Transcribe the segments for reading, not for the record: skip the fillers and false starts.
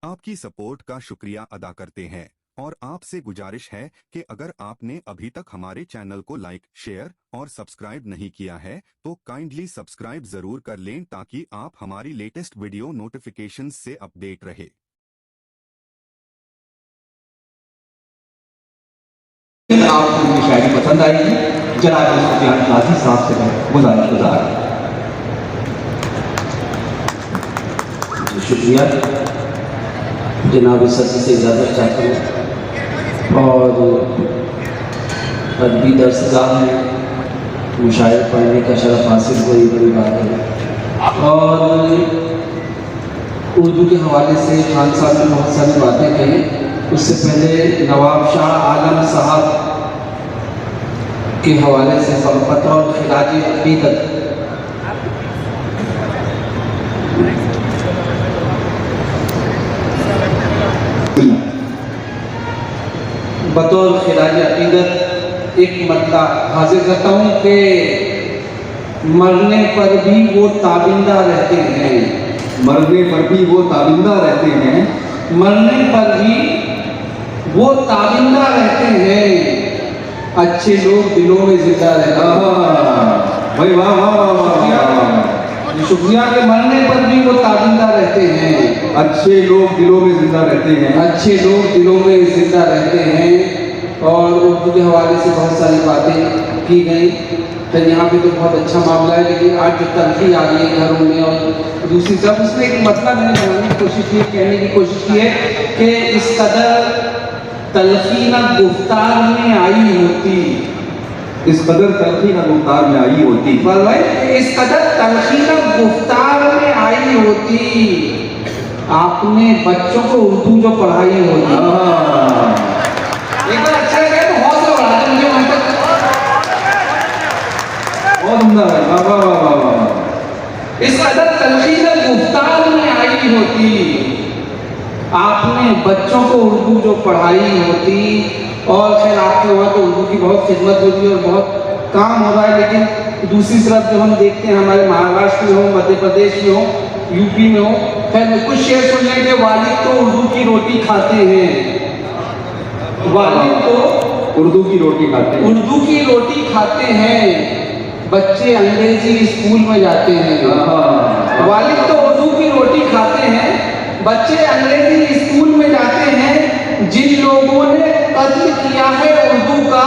आपकी सपोर्ट का शुक्रिया अदा करते हैं और आपसे गुजारिश है कि अगर आपने अभी तक हमारे चैनल को लाइक, शेयर और सब्सक्राइब नहीं किया है तो काइंडली सब्सक्राइब जरूर कर लें ताकि आप हमारी लेटेस्ट वीडियो नोटिफिकेशंस से अपडेट रहे। आपको उनकी शायरी पसंद आएगी। जनाब सुफियान नाज़ी साहब से मैं गुजारिश शुक्रिया। जनाब सदी से इजाज़त चाहता हूँ और अरबी दरसगाह में मुशायरे पढ़ने का शरफ हासिल कोई बड़ी बात है। और उर्दू के हवाले से खान साहब ने बहुत सारी बातें कही। उससे पहले नवाब शाह आलम साहब के हवाले से बतौर खिलाजी अक़ीदत बतौर खिलाजी अक़ीदत एक मतला हाजिर करता हूँ कि मरने पर भी वो ताबिंदा रहते हैं। मरने पर भी वो ताबिंदा रहते हैं। मरने पर भी वो ताबिंदा रहते हैं। अच्छे लोग दिलों में जिंदा रहते हैं। भाई वाह वाह वाह वाह, शुक्रिया के मरने पर भी वो ताबिंदा रहते हैं। अच्छे लोग दिलों में जिंदा रहते हैं। अच्छे लोग दिलों में जिंदा रहते हैं। और उर्दू के हवाले से बहुत सारी बातें की गई। तो यहाँ पे तो बहुत अच्छा मामला है, लेकिन आज जो तलखी आ गई है घरों में और दूसरी तरफ उसमें एक मतलब मैंने बनाने की कोशिश की, कहने की कोशिश की है कि इस कदर तलखी ना गुफ्तार में आई होती, इस कदर तलखी ना गुफ्तार में आई होती, इस कदर तलखी ना गुफ्तार में आई होती, आपने बच्चों को उर्दू जो पढ़ाई होती। एक बार अच्छा लगा तो हौसला बढ़ा दे मुझे वहां तक। बहुत उम्दा है। वाह वाह वाह वाह वाह। इस कदर तलखी ना गुफ्तार में आई होती, आपने बच्चों को उर्दू जो पढ़ाई होती। और खैर आपके वहाँ तो उर्दू की बहुत खिदमत होती है और बहुत काम हो रहा है, लेकिन दूसरी तरफ जो हम देखते हैं हमारे महाराष्ट्र में हो, मध्य प्रदेश में हो, यूपी में हो, खैर कुछ शेर सुन लेंगे। वालिद तो उर्दू की रोटी खाते हैं। वालिद तो उर्दू की रोटी खाते हैं। उर्दू की रोटी खाते हैं। बच्चे अंग्रेजी स्कूल में जाते हैं। वालिद तो उर्दू की रोटी खाते हैं। बच्चे अंग्रेजी स्कूल में जाते हैं। जिन लोगों ने कत्ल किया है उर्दू का,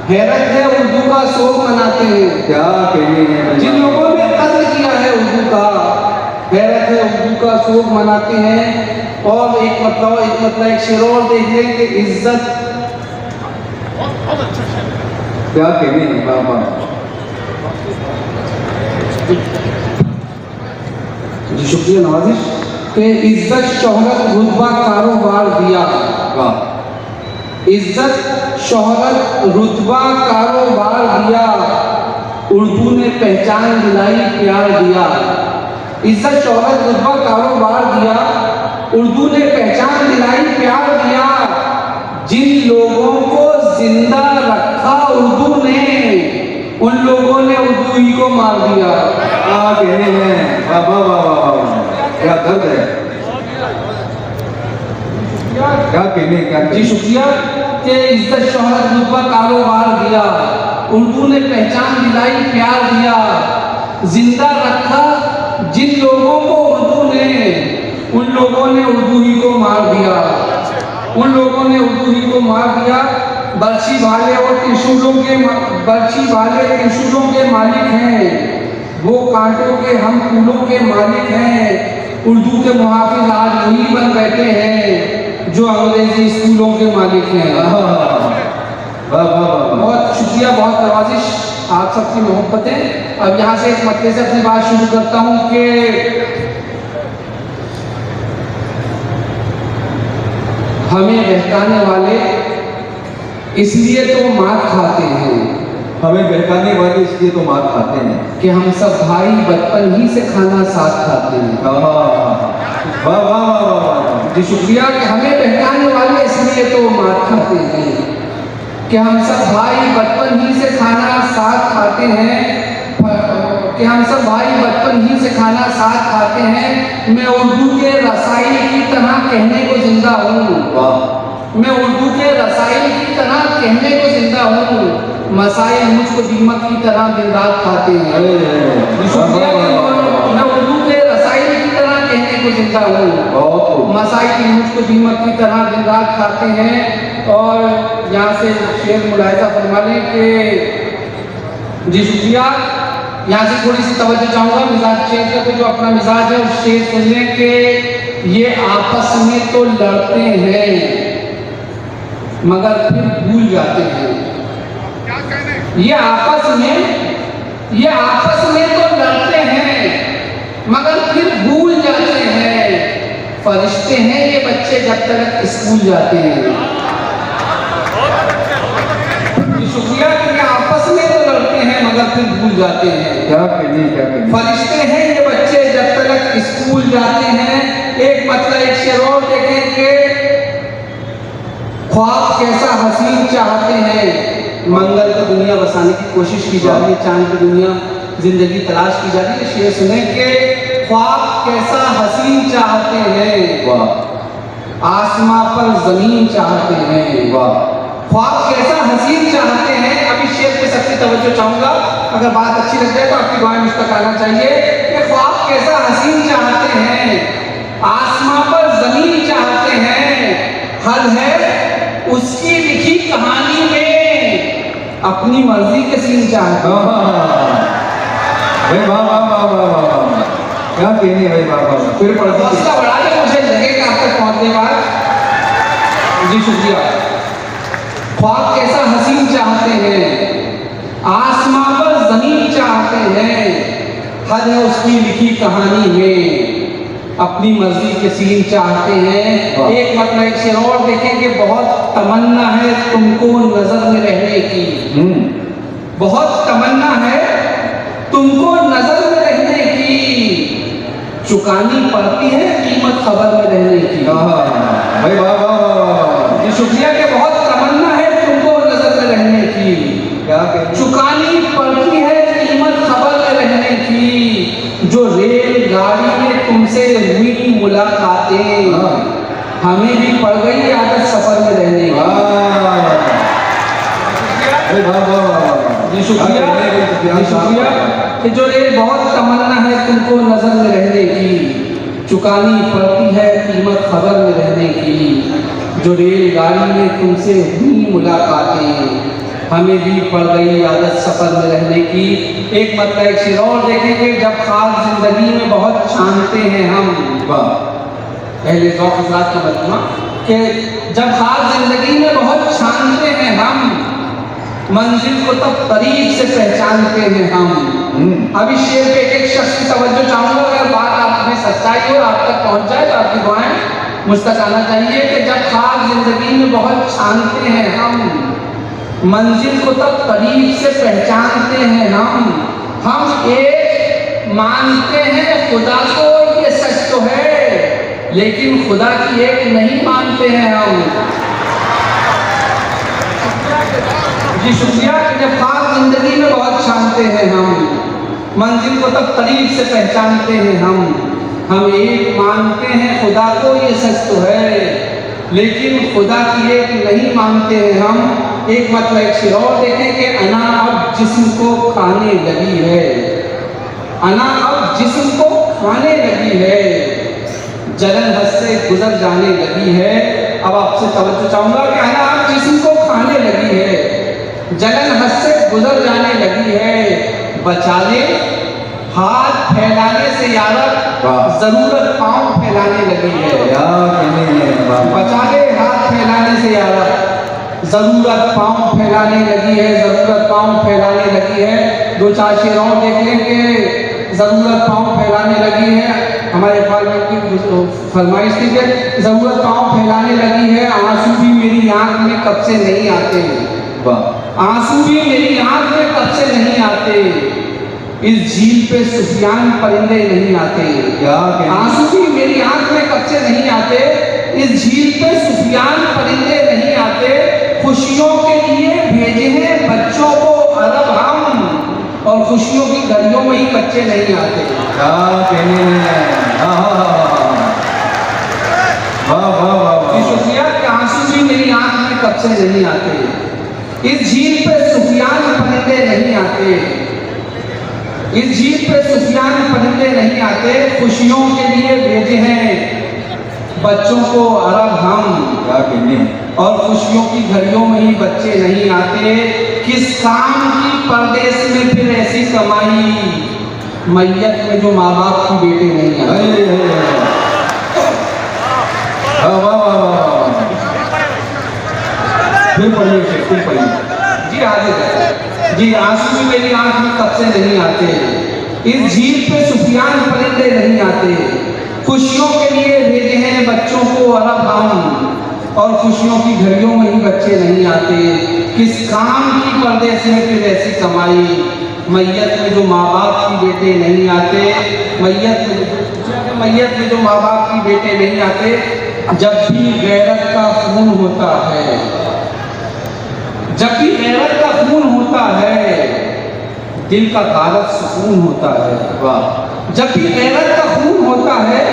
हैरत है उर्दू का शोक मनाते हैं। क्या कहने हैं। जिन लोगों ने कत्ल किया है उर्दू का, हैरत है उर्दू का शोक मनाते हैं। और एक मतलब एक शेर और देख लें कि इज्जत, क्या कहने हैं। बाबा जी शुक्रिया नवाजिश के इज्जत शोहरत रुतबा कारोबार दिया। वाह। इज्जत शोहरत रुतबा कारोबार दिया, उर्दू ने पहचान दिलाई प्यार दिया। इज्जत शोहरत रुतबा कारोबार दिया, उर्दू ने पहचान दिलाई प्यार दिया। जिन लोगों को जिंदा रखा उर्दू ने, उन लोगों ने उर्दू ही को मार दिया। क्या कहने हैं। वाह वाह वाह वाह, क्या दर्द है। क्या कहने क्या जी शुक्रिया कि इज्जत शोहरत रुतबा कारोबार दिया, उर्दू ने पहचान दिलाई प्यार दिया। जिंदा रखा जिन लोगों को उर्दू ने, उन लोगों ने उर्दू ही को मार दिया। उन लोगों ने उर्दू ही को मार दिया। बर्छी भाले और त्रिशूलों के बर्छी भाले त्रिशूलों के मालिक हैं, वो कांटों के हम फूलों के मालिक हैं। उर्दू के मुहाफिज आज वही बन बैठे हैं जो अंग्रेजी स्कूलों के मालिक हैं। बहुत शुक्रिया, बहुत नवाजिश, आप सबकी मोहब्बतें। अब यहाँ से एक मसले से अपनी बात शुरू करता हूँ कि हमें बहकाने वाले इसलिए तो मार खाते हैं, हमें बहकाने वाले इसलिए तो मार खाते हैं कि हम सब भाई बचपन ही से खाना साथ खाते हैं। वाह वाह वाह वाह। जी शुक्रिया कि हमें बहकाने वाले इसलिए तो मार खाते हैं कि हम सब भाई बचपन ही से खाना साथ खाते हैं। कि हम सब भाई बचपन ही से खाना साथ खाते हैं। मैं उर्दू के रसाई की कहने को जिंदा हूँ, वाह मैं उर्दू के रसाइल की तरह कहने को जिंदा हूँ, मसाइल मुझको दीमक की तरह दिन रात खाते हैं। शुक्रिया कि मैं उर्दू के रसाइल की तरह कहने को जिंदा हूँ, बहुत खूब। मसाइल मुझको दीमक की तरह दिन रात खाते हैं। और यहाँ से शेर मुलाहिजा फरमा लें कि जी शुक्रिया, यहाँ से थोड़ी सी तवज्जो चाहूँगा मिजाज चेंज करके, जो अपना मिजाज है उस शेर सुनने के। ये आपस में तो लड़ते हैं मगर फिर भूल जाते हैं। ये आपस में तो लड़ते हैं मगर फिर भूल जाते हैं। फरिश्ते हैं ये बच्चे जब तक स्कूल जाते हैं। शुक्रिया कि ये आपस में तो लड़ते हैं मगर फिर भूल जाते हैं। क्या कहने फरिश्ते हैं ये बच्चे जब तक स्कूल जाते हैं। एक मतलब एक शेर और देखें कि ख्वाब कैसा हसीन चाहते हैं, मंगल की दुनिया बसाने की कोशिश की जा रही है, चांद की दुनिया जिंदगी तलाश की जा रही है। शेर सुने के ख्वाब कैसा हसीन चाहते हैं, वाह आसमां पर जमीन चाहते हैं। वाह ख्वाब कैसा हसीन चाहते हैं। अभी शेर पे सबकी तवज्जो चाहूंगा, अगर बात अच्छी लग जाए तो आपकी दुआएं मुझ तक आना चाहिए कि ख्वाब कैसा हसीन चाहते हैं, आसमां पर जमीन चाहते हैं। हद है उसकी लिखी कहानी में अपनी मर्जी के सीन चाहते हैं। भाई वाह वाह वाह वाह वाह, क्या कहने भाई वाह वाह। फिर पढ़ दीजिए। हौसला बढ़ा के मुझे लगेगा आप तक पहुंचने बाद। जी शुक्रिया। ख्वाब कैसा हसीन चाहते हैं, आसमां पर जमीन चाहते हैं। हद है उसकी लिखी कहानी में अपनी मर्जी के सीन चाहते हैं। एक मतलब एक शेर और देखें कि बहुत तमन्ना है तुमको नजर में रहने की, बहुत तमन्ना है तुमको नजर में रहने की, चुकानी पड़ती है कीमत खबर में रहने की। भाई वाह वाह वाह। ये शुक्रिया के बहुत तमन्ना है तुमको नजर में रहने की, क्या कहने चुकानी पड़ती है कीमत खबर में रहने की। जो रेलगाड़ी में तुमसे हुई मुलाकातें, हमें भी पड़ गई आदत सफर में रहने की। भाई वाह वाह वाह। जी शुक्रिया, जी शुक्रिया कि जो रेल बहुत तमन्ना है तुमको नजर में रहने की, चुकानी पड़ती है कीमत खबर में रहने की। जो रेलगाड़ी में तुमसे हुई मुलाकातें, हमें भी पड़ गई आदत सफर में रहने की। एक मतलब एक शेर और देखेंगे, जब खास जिंदगी में बहुत छानते हैं हम, पहले ज़ौक़ हज़रात का मजमा कि जब खास जिंदगी में बहुत छानते हैं हम, मंजिल को तब करीब से पहचानते हैं हम। अभी शेर पे एक एक शख्स की तवज्जो चाहूंगा, अगर बात आप में सच्चाई हो आप तक पहुंच जाए तो आपकी दुआएं मुझ तक आना चाहिए कि जब खास जिंदगी में बहुत छानते हैं हम, मंजिल को तब करीब से पहचानते हैं हम एक मानते हैं खुदा को, ये सच तो है, लेकिन खुदा की एक नहीं मानते हैं हम। जी शुक्रिया कि जब खास जिंदगी में बहुत छानते हैं हम, मंजिल को तब करीब से पहचानते हैं हम एक मानते हैं खुदा को, ये सच तो है, लेकिन खुदा की एक नहीं मानते हैं हम। एक मतलब एक शेर और देखें कि अना अब जिस्म को खाने लगी है, अना अब जिस्म को खाने लगी है, जलन हद से गुजर जाने लगी है। अब आपसे तवज्जो चाहूंगा कि अना अब जिस्म को खाने लगी है, जलन हद से गुजर जाने लगी है। बचा ले हाथ फैलाने से यारब, जरूरत पांव फैलाने लगी है। बचा ले हाथ फैलाने से यारब, जरूरत पांव फैलाने लगी है, जरूरत पांव फैलाने लगी है। दो चार शेर और देख लेंगे। जरूरत पांव फैलाने लगी है, हमारे पार्लियामेंट की फरमाइश थी कि जरूरत पांव फैलाने लगी है। आंसू भी मेरी आंख में कब से नहीं आते, आंसू भी मेरी आंख में कब से नहीं आते। इस झील पे सुफियान परिंदे नहीं आते, आंसू भी मेरी आंख में कब से नहीं आते। इस झील पे सुफियान परिंदे नहीं आते। खुशियों के लिए भेजे हैं बच्चों को अरब हम, और खुशियों की घड़ियों में ही बच्चे नहीं आते। वाह वाह वाह जी वाह सुफिया के आंसू भी मेरी आंख में कब से नहीं आते। इस झील पे सुफियान परिंदे नहीं आते। इस झील पे सुफियान परिंदे नहीं आते। खुशियों के लिए भेजे हैं बच्चों को अरब हम, क्या कहने और खुशियों की घड़ियों में ही बच्चे नहीं आते। किस काम की परदेश में फिर ऐसी कमाई, मैयत में जो माँ बाप की बेटे नहीं आते। वाह वाह वाह वाह फिर पढ़िए शेख, फिर पढ़िए। जी आगे जाए। जी आंसू भी मेरी आंख में कब से नहीं आते। इस झील पे सुफियान परिंदे नहीं आते। खुशियों के लिए भेजे हैं बच्चों को अरब हम, और खुशियों की घड़ियों में ही बच्चे नहीं आते। किस काम की परदेश में फिर ऐसी कमाई, मैयत में जो माँ बाप की बेटे नहीं आते। मैयत में जो माँ बाप की बेटे नहीं आते। जब भी गैरत का खून होता है, जब भी गैरत का खून होता है, दिल का गारत सुकून होता है। वाह जब भी गैरत का खून होता है,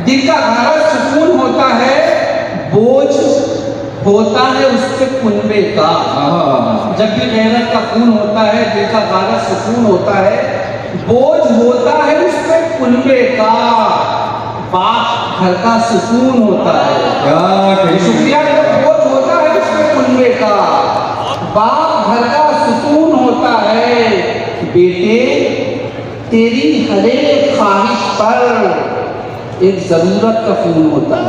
दिल का गारत सुकून होता है। बोझ होता है उस पे कुनबे का। हाँ जब भी गैरत का खून होता है, दिल का गारत सुकून होता है। बोझ होता है उस पे कुनबे का, बाप घर का सुकून होता है। क्या कहने सुफिया का बोझ होता है उस पे कुनबे का, बाप घर का सुकून होता है। बेटे तेरी हर एक ख्वाहिश पर एक जरूरत का खून होता है।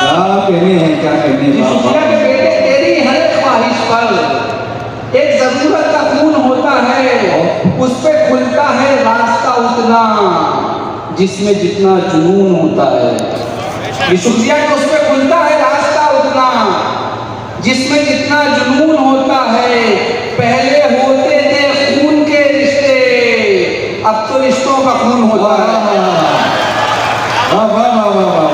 क्या कहने हैं, क्या कहने जी सुफिया के बेटे तेरी हर एक ख्वाहिश पर एक जरूरत का खून होता है। उस पे खुलता है रास्ता उतना जिसमें जितना जुनून होता है। सुफिया के उस पे खुलता है रास्ता उतना जिसमें जितना जुनून होता है। पहले होते थे खून के रिश्ते, अब तो रिश्तों का खून होता है। वाह वाह वाह वाह